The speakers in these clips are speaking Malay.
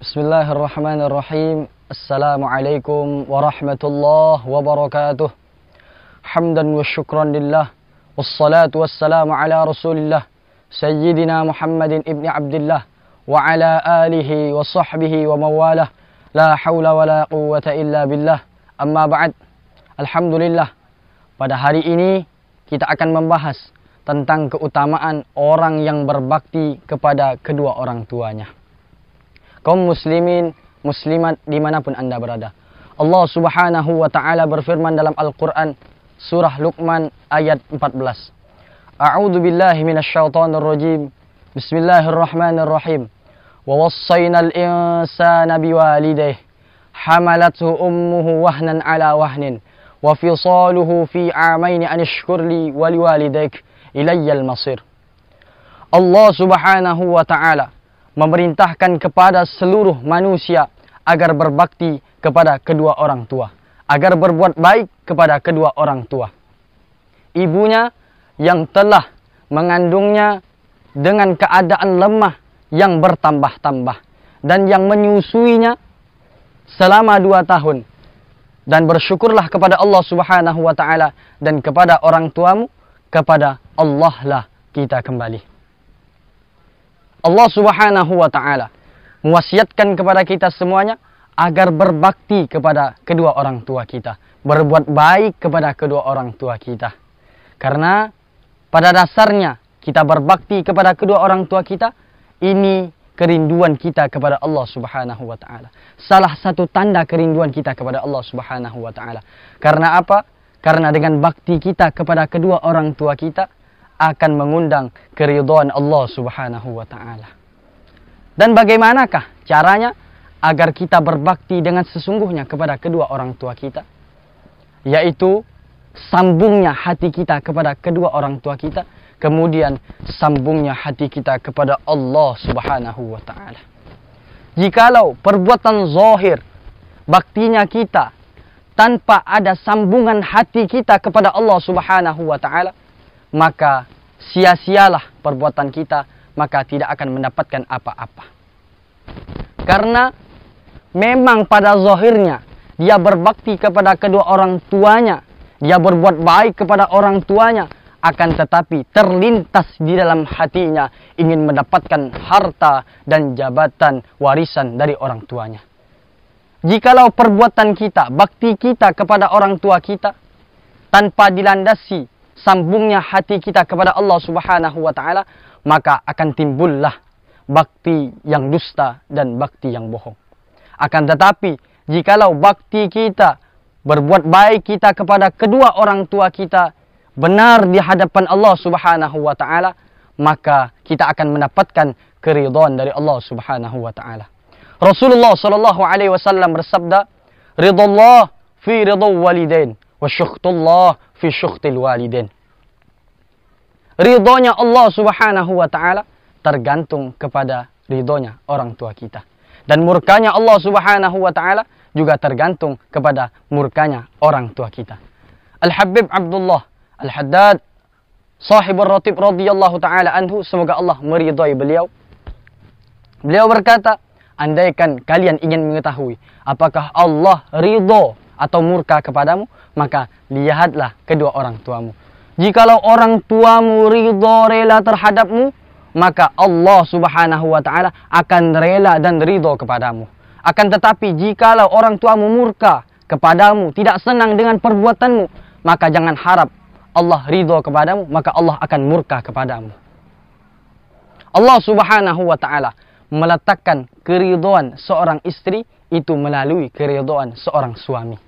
Bismillahirrahmanirrahim. Assalamualaikum warahmatullahi wabarakatuh. Hamdan wa syukran lillah. Wassalatu wassalamu ala rasulillah. Sayyidina Muhammadin ibni Abdillah. Wa ala alihi wa sahbihi wa mawalah. La hawla wa la quwwata illa billah. Amma ba'd. Alhamdulillah. Pada hari ini kita akan membahas tentang keutamaan orang yang berbakti kepada kedua orang tuanya. Kaum muslimin, muslimat dimanapun anda berada. Allah subhanahu wa ta'ala berfirman dalam Al-Quran, surah Luqman ayat 14. A'udhu billahi minasyaitonir rajim. Bismillahirrahmanirrahim. Wa wassayna al-insana biwalidayhi hamalathu ummuhu wahnan ala wahnin wa fisaluhu fi amaini an ishkur li wa liwalidayk ilayyal masir. Allah subhanahu wa ta'ala memerintahkan kepada seluruh manusia agar berbakti kepada kedua orang tua, agar berbuat baik kepada kedua orang tua. Ibunya yang telah mengandungnya dengan keadaan lemah yang bertambah-tambah dan yang menyusuinya selama 2 tahun. Dan bersyukurlah kepada Allah subhanahu wa ta'ala dan kepada orang tuamu, kepada Allah lah kita kembali. Allah subhanahu wa ta'ala mewasiatkan kepada kita semuanya agar berbakti kepada kedua orang tua kita, berbuat baik kepada kedua orang tua kita. Karena pada dasarnya kita berbakti kepada kedua orang tua kita, ini kerinduan kita kepada Allah subhanahu wa ta'ala. Salah satu tanda kerinduan kita kepada Allah subhanahu wa ta'ala. Karena apa? Karena dengan bakti kita kepada kedua orang tua kita akan mengundang keridhaan Allah subhanahu wa ta'ala. Dan bagaimanakah caranya agar kita berbakti dengan sesungguhnya kepada kedua orang tua kita? Yaitu sambungnya hati kita kepada kedua orang tua kita, kemudian sambungnya hati kita kepada Allah subhanahu wa ta'ala. Jikalau perbuatan zahir baktinya kita tanpa ada sambungan hati kita kepada Allah subhanahu wa ta'ala, maka sia-sialah perbuatan kita, maka tidak akan mendapatkan apa-apa. Karena memang pada zahirnya dia berbakti kepada kedua orang tuanya, dia berbuat baik kepada orang tuanya, akan tetapi terlintas di dalam hatinya ingin mendapatkan harta dan jabatan warisan dari orang tuanya. Jikalau perbuatan kita, bakti kita kepada orang tua kita tanpa dilandasi sambungnya hati kita kepada Allah subhanahu wa ta'ala, maka akan timbullah bakti yang dusta dan bakti yang bohong. Akan tetapi jikalau bakti kita, berbuat baik kita kepada kedua orang tua kita benar di hadapan Allah subhanahu wa ta'ala, maka kita akan mendapatkan keridhaan dari Allah subhanahu wa ta'ala. Rasulullah sallallahu alaihi wasallam bersabda, ridallah fi ridha walidain wa syukhtullah fi syukhtil walidain. Ridhonya Allah subhanahu wa ta'ala tergantung kepada ridhonya orang tua kita. Dan murkanya Allah subhanahu wa ta'ala juga tergantung kepada murkanya orang tua kita. Al-Habib Abdullah Al-Haddad sahibur ratib radhiyallahu ta'ala anhu, semoga Allah meridhai beliau. Beliau berkata, andaikan kalian ingin mengetahui apakah Allah ridho atau murka kepadamu, maka lihatlah kedua orang tuamu. Jikalau orang tuamu ridho rela terhadapmu, maka Allah subhanahu wa ta'ala akan rela dan ridho kepadamu. Akan tetapi jikalau orang tuamu murka kepadamu, tidak senang dengan perbuatanmu, maka jangan harap Allah ridho kepadamu, maka Allah akan murka kepadamu. Allah subhanahu wa ta'ala meletakkan keridhaan seorang istri itu melalui keridhaan seorang suami.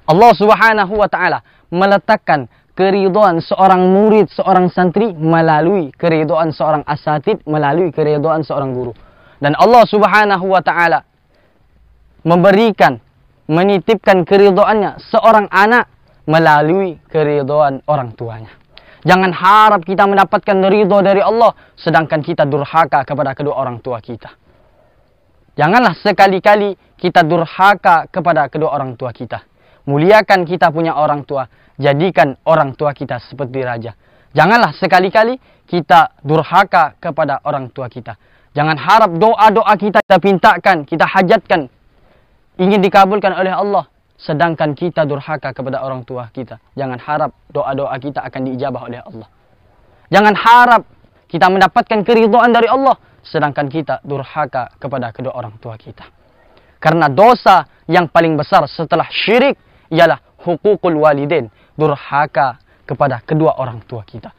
Allah subhanahu wa ta'ala meletakkan keridhaan seorang murid, seorang santri melalui keridhaan seorang asatid, melalui keridhaan seorang guru. Dan Allah subhanahu wa ta'ala memberikan, menitipkan keridhaannya seorang anak melalui keridhaan orang tuanya. Jangan harap kita mendapatkan ridho dari Allah sedangkan kita durhaka kepada kedua orang tua kita. Janganlah sekali-kali kita durhaka kepada kedua orang tua kita. Muliakan kita punya orang tua, jadikan orang tua kita seperti raja. Janganlah sekali-kali kita durhaka kepada orang tua kita. Jangan harap doa-doa kita pintakan, kita hajatkan, ingin dikabulkan oleh Allah, sedangkan kita durhaka kepada orang tua kita. Jangan harap doa-doa kita akan diijabah oleh Allah. Jangan harap kita mendapatkan keridhaan dari Allah, sedangkan kita durhaka kepada kedua orang tua kita. Karena dosa yang paling besar setelah syirik ialah hukukul walidain, durhaka kepada kedua orang tua kita.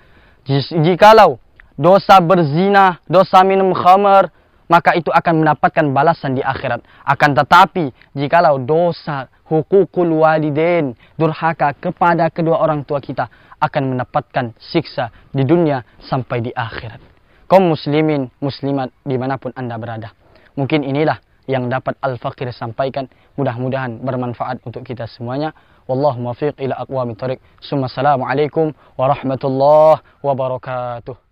Jikalau dosa berzina, dosa minum khamar, maka itu akan mendapatkan balasan di akhirat. Akan tetapi, jikalau dosa hukukul walidain, durhaka kepada kedua orang tua kita, akan mendapatkan siksa di dunia sampai di akhirat. Kaum muslimin, muslimat dimanapun Anda berada. Mungkin inilah yang dapat Al-Fakir sampaikan. Mudah-mudahan bermanfaat untuk kita semuanya. Wallahu muwaffiq ila aqwamit thoriq. Assalamualaikum warahmatullahi wabarakatuh.